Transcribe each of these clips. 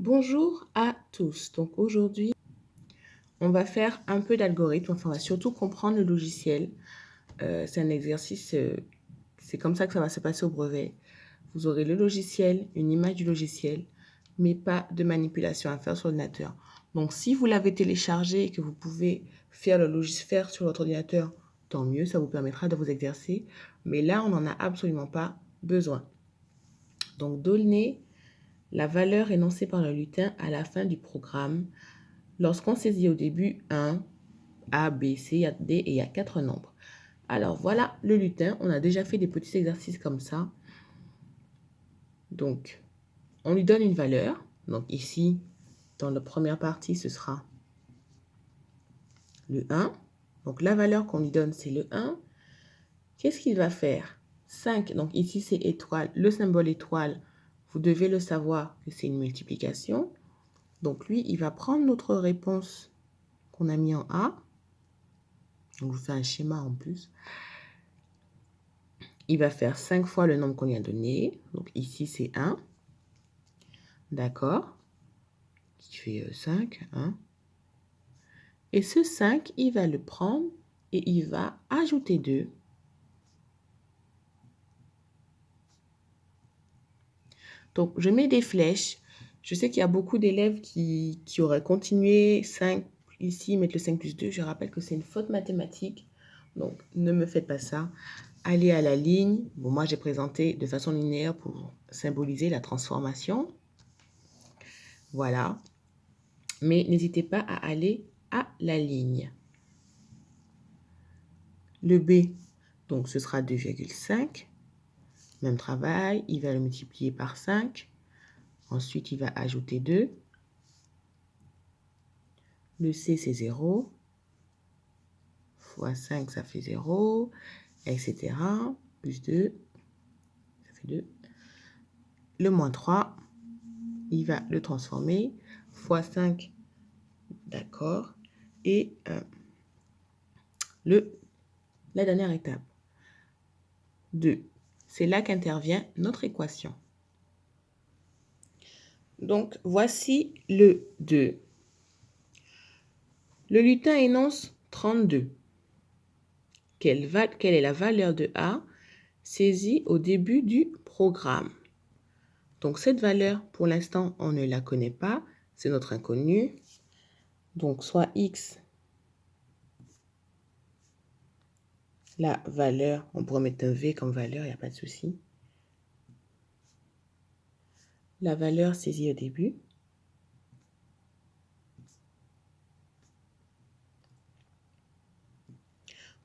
Bonjour à tous. Donc aujourd'hui, on va faire un peu d'algorithme. Enfin, on va surtout comprendre le logiciel. C'est un exercice, c'est comme ça que ça va se passer au brevet. Vous aurez le logiciel, une image du logiciel, mais pas de manipulation à faire sur l'ordinateur. Donc si vous l'avez téléchargé et que vous pouvez faire le logiciel sur votre ordinateur, tant mieux, ça vous permettra de vous exercer. Mais là, on n'en a absolument pas besoin. Donc donner la valeur énoncée par le lutin à la fin du programme lorsqu'on saisit au début 1, A, B, C, D et il y a 4 nombres. Alors voilà le lutin, on a déjà fait des petits exercices comme ça. Donc, on lui donne une valeur. Donc ici, dans la première partie, ce sera le 1. Donc la valeur qu'on lui donne, c'est le 1. Qu'est-ce qu'il va faire? 5, donc ici c'est étoile. Le symbole étoile, vous devez le savoir que c'est une multiplication. Donc lui, il va prendre notre réponse qu'on a mis en A. On vous fait un schéma en plus. Il va faire 5 fois le nombre qu'on lui a donné. Donc ici, c'est 1. D'accord. Qui fait 5. 1. Et ce 5, il va le prendre et il va ajouter 2. Donc, je mets des flèches. Je sais qu'il y a beaucoup d'élèves qui auraient continué 5 ici, mettre le 5 plus 2. Je rappelle que c'est une faute mathématique. Donc, ne me faites pas ça. Allez à la ligne. Bon, moi, j'ai présenté de façon linéaire pour symboliser la transformation. Voilà. Mais n'hésitez pas à aller à la ligne. Le B, donc ce sera 2,5. Même travail, il va le multiplier par 5. Ensuite, il va ajouter 2. Le C, c'est 0. Fois 5, ça fait 0, etc. Plus 2, ça fait 2. Le moins 3, il va le transformer. Fois 5, d'accord. Et la dernière étape, 2. C'est là qu'intervient notre équation. Donc, voici le 2. Le lutin énonce 32. Quelle est la valeur de A saisie au début du programme? Donc, cette valeur, pour l'instant, on ne la connaît pas. C'est notre inconnu. Donc, soit X, la valeur, on pourrait mettre un V comme valeur, il n'y a pas de souci. La valeur saisie au début.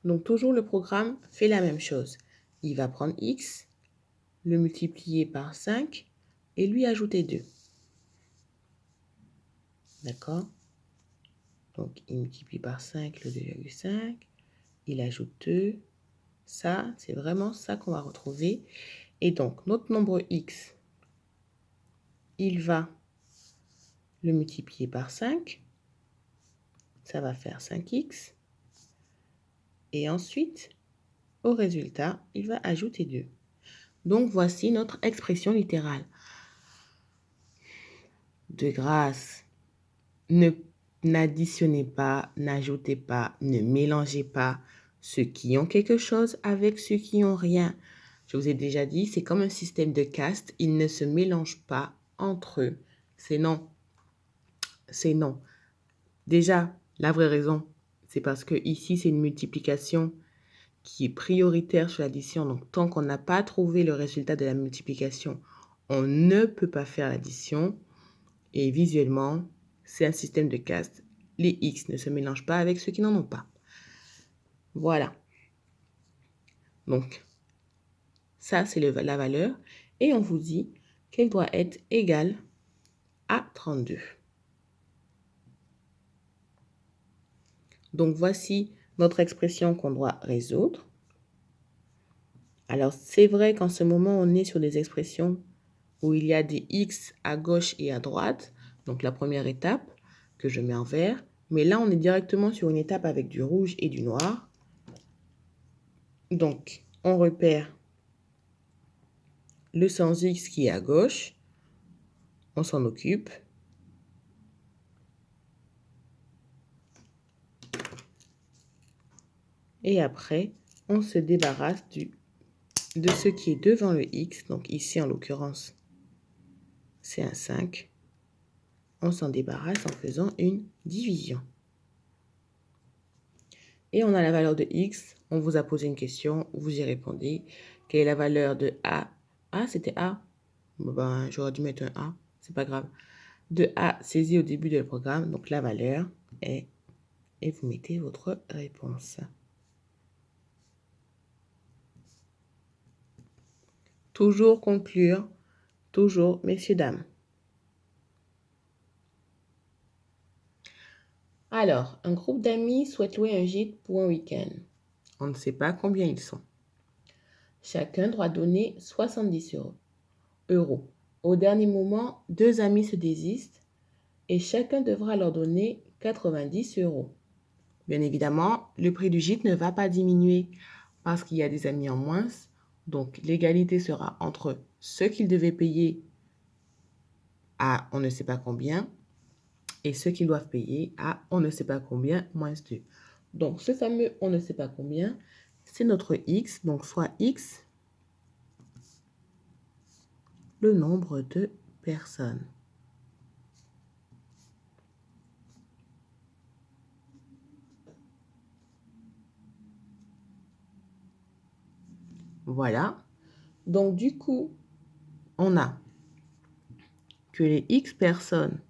Donc, toujours le programme fait la même chose. Il va prendre X, le multiplier par 5 et lui ajouter 2. D'accord? Donc, il multiplie par 5 le 2,5. Il ajoute 2. Ça, c'est vraiment ça qu'on va retrouver. Et donc, notre nombre X, il va le multiplier par 5. Ça va faire 5x. Et ensuite, au résultat, il va ajouter 2. Donc, voici notre expression littérale. De grâce, n'additionnez pas, n'ajoutez pas, ne mélangez pas ceux qui ont quelque chose avec ceux qui n'ont rien. Je vous ai déjà dit, c'est comme un système de caste. Ils ne se mélangent pas entre eux. C'est non. C'est non. Déjà, la vraie raison, c'est parce que ici, c'est une multiplication qui est prioritaire sur l'addition. Donc, tant qu'on n'a pas trouvé le résultat de la multiplication, on ne peut pas faire l'addition. Et visuellement, c'est un système de caste. Les X ne se mélangent pas avec ceux qui n'en ont pas. Voilà. Donc, ça, c'est la valeur. Et on vous dit qu'elle doit être égale à 32. Donc, voici notre expression qu'on doit résoudre. Alors, c'est vrai qu'en ce moment, on est sur des expressions où il y a des X à gauche et à droite. Donc, la première étape que je mets en vert. Mais là, on est directement sur une étape avec du rouge et du noir. Donc, on repère le sens X qui est à gauche. On s'en occupe. Et après, on se débarrasse de ce qui est devant le X. Donc ici, en l'occurrence, c'est un 5. On s'en débarrasse en faisant une division. Et on a la valeur de X. On vous a posé une question, vous y répondez. Quelle est la valeur de A? Ah, c'était A. Bon, ben, j'aurais dû mettre un A. C'est pas grave. De A saisi au début du programme. Donc la valeur est... Et vous mettez votre réponse. Toujours conclure. Toujours, messieurs, dames. Alors, un groupe d'amis souhaite louer un gîte pour un week-end. On ne sait pas combien ils sont. Chacun doit donner 70 euros. Au dernier moment, 2 amis se désistent et chacun devra leur donner 90 euros. Bien évidemment, le prix du gîte ne va pas diminuer parce qu'il y a des amis en moins. Donc, l'égalité sera entre ceux qu'ils devaient payer à on ne sait pas combien et ceux qu'ils doivent payer à on ne sait pas combien moins 2. Donc, ce fameux on ne sait pas combien, c'est notre X, donc soit X, le nombre de personnes. Voilà. Donc, du coup, on a que les X personnes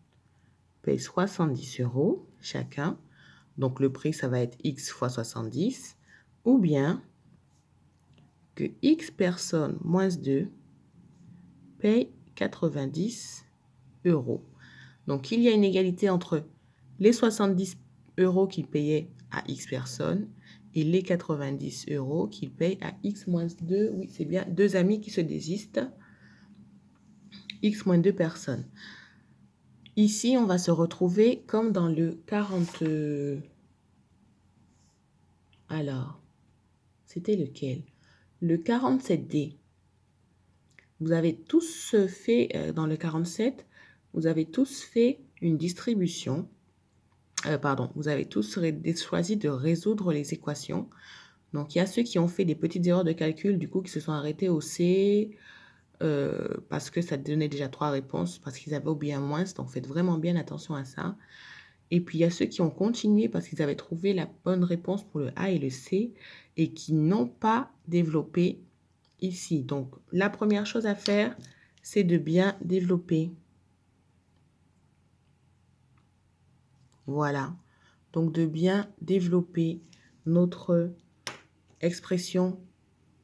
payent 70 euros chacun. Donc, le prix, ça va être X fois 70. Ou bien que X personnes moins 2 payent 90 euros. Donc, il y a une égalité entre les 70 euros qu'ils payaient à X personnes et les 90 euros qu'ils payent à X moins 2. Oui, c'est bien 2 amis qui se désistent. X moins 2 personnes. Ici, on va se retrouver comme dans le 40... Alors, c'était lequel? Le 47D. Vous avez tous fait, dans le 47, vous avez tous fait une distribution. Vous avez tous choisi de résoudre les équations. Donc, il y a ceux qui ont fait des petites erreurs de calcul, du coup, qui se sont arrêtés au C, parce que ça donnait déjà 3 réponses, parce qu'ils avaient oublié un moins. Donc, faites vraiment bien attention à ça. Et puis, il y a ceux qui ont continué parce qu'ils avaient trouvé la bonne réponse pour le A et le C et qui n'ont pas développé ici. Donc, la première chose à faire, c'est de bien développer. Voilà. Donc, de bien développer notre expression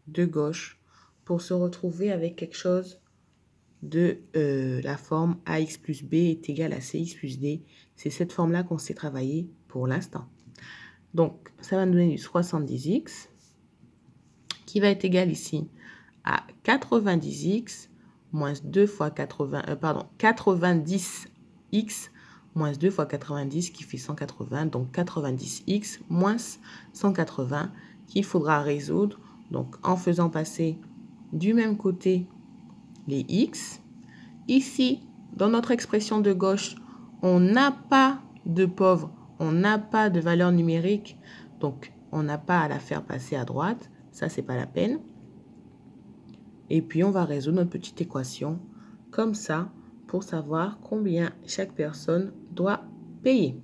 de gauche pour se retrouver avec quelque chose de la forme AX plus B est égal à CX plus D. C'est cette forme-là qu'on sait travailler pour l'instant. Donc, ça va nous donner du 70x qui va être égal ici à 90x moins 2 fois 90x moins 2 fois 90 qui fait 180. Donc, 90x moins 180 qu'il faudra résoudre. Donc, en faisant passer du même côté les x. Ici, dans notre expression de gauche, on n'a pas de pauvre, on n'a pas de valeur numérique. Donc, on n'a pas à la faire passer à droite. Ça, c'est pas la peine. Et puis, on va résoudre notre petite équation comme ça pour savoir combien chaque personne doit payer.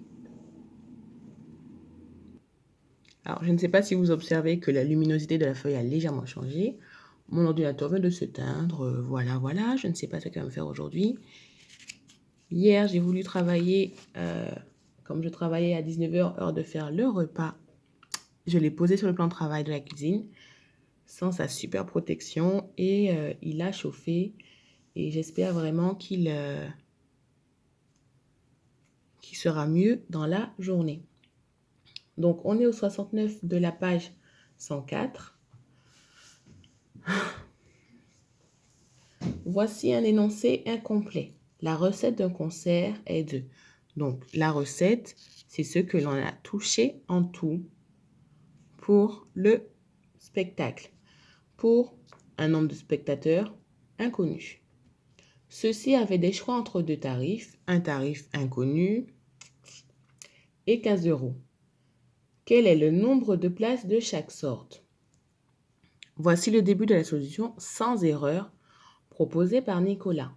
Alors, je ne sais pas si vous observez que la luminosité de la feuille a légèrement changé. Mon ordinateur vient de s'éteindre. Voilà. Je ne sais pas ce qu'il va me faire aujourd'hui. Hier, j'ai voulu travailler, comme je travaillais à 19h, heure de faire le repas. Je l'ai posé sur le plan de travail de la cuisine, sans sa super protection, et il a chauffé. Et j'espère vraiment qu'il sera mieux dans la journée. Donc, on est au 69 de la page 104. Voici un énoncé incomplet. La recette d'un concert est de... Donc, la recette, c'est ce que l'on a touché en tout pour le spectacle, pour un nombre de spectateurs inconnu. Ceux-ci avaient des choix entre 2 tarifs, un tarif inconnu et 15 euros. Quel est le nombre de places de chaque sorte? Voici le début de la solution sans erreur proposée par Nicolas.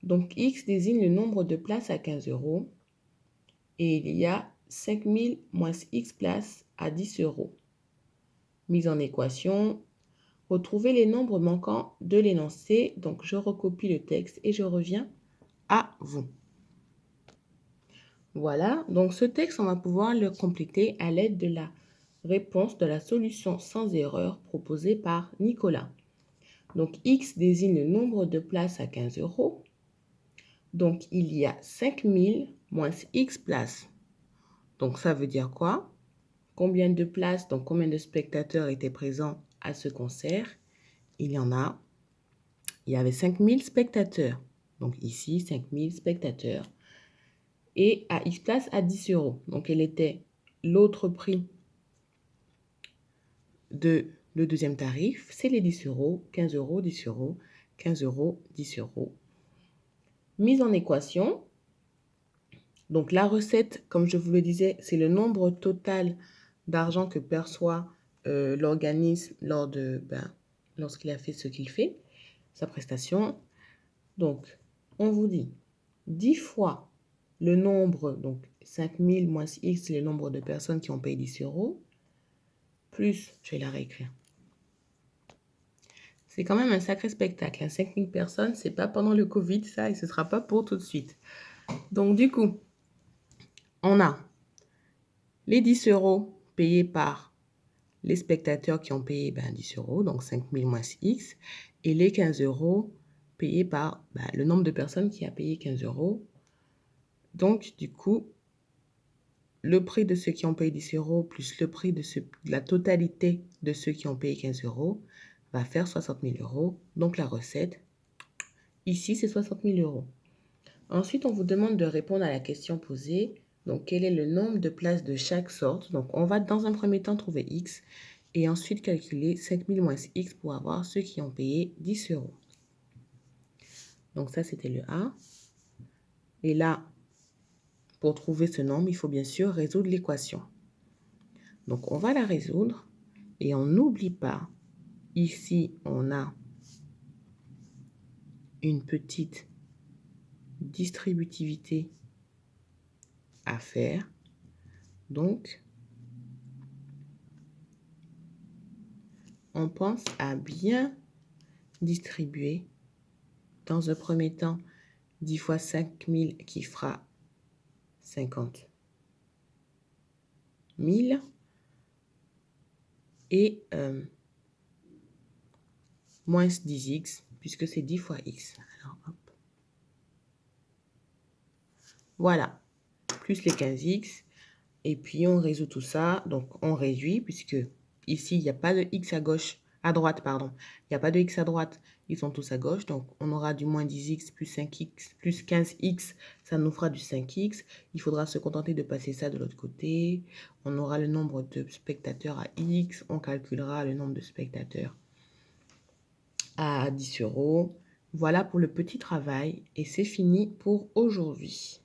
Donc, X désigne le nombre de places à 15 euros et il y a 5000 moins X places à 10 euros. Mise en équation, retrouvez les nombres manquants de l'énoncé. Donc, je recopie le texte et je reviens à vous. Voilà, donc ce texte, on va pouvoir le compléter à l'aide de la réponse de la solution sans erreur proposée par Nicolas. Donc, X désigne le nombre de places à 15 euros. Donc, il y a 5000 moins X places. Donc, ça veut dire quoi? Combien de places, donc combien de spectateurs étaient présents à ce concert? Il y avait 5000 spectateurs. Donc, ici, 5000 spectateurs. Et à X places à 10 euros. Donc, quel était l'autre prix de le deuxième tarif? C'est les 10 euros, 15 euros, 10 euros, 15 euros, 10 euros. Mise en équation. Donc, la recette, comme je vous le disais, c'est le nombre total d'argent que perçoit l'organisme lorsqu'il a fait ce qu'il fait, sa prestation. Donc, on vous dit 10 fois le nombre, donc 5000 moins X, c'est le nombre de personnes qui ont payé 10 euros, plus, je vais la réécrire. C'est quand même un sacré spectacle. Hein. 5000 personnes, c'est pas pendant le Covid, ça, et ce sera pas pour tout de suite. Donc, du coup, on a les 10 euros payés par les spectateurs qui ont payé 10 euros, donc 5000 moins X, et les 15 euros payés par le nombre de personnes qui a payé 15 euros. Donc, du coup, le prix de ceux qui ont payé 10 euros plus le prix de la totalité de ceux qui ont payé 15 euros va faire 60 000 euros. Donc, la recette, ici, c'est 60 000 euros. Ensuite, on vous demande de répondre à la question posée. Donc, quel est le nombre de places de chaque sorte? Donc, on va dans un premier temps trouver X et ensuite calculer 5000 moins X pour avoir ceux qui ont payé 10 euros. Donc, ça, c'était le A. Et là, pour trouver ce nombre, il faut bien sûr résoudre l'équation. Donc, on va la résoudre et on n'oublie pas, ici, on a une petite distributivité à faire. Donc, on pense à bien distribuer. Dans un premier temps, 10 fois 5000 qui fera 50 000. Et moins 10x, puisque c'est 10 fois x. Alors, hop. Voilà, plus les 15x. Et puis, on résout tout ça. Donc, on réduit, puisque ici, il n'y a pas de x à droite, pardon. Il n'y a pas de x à droite. Ils sont tous à gauche. Donc, on aura du moins 10x plus 5x plus 15x. Ça nous fera du 5x. Il faudra se contenter de passer ça de l'autre côté. On aura le nombre de spectateurs à x. On calculera le nombre de spectateurs à 10 euros. Voilà pour le petit travail et c'est fini pour aujourd'hui.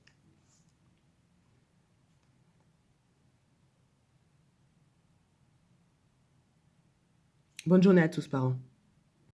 Bonne journée à tous, parents.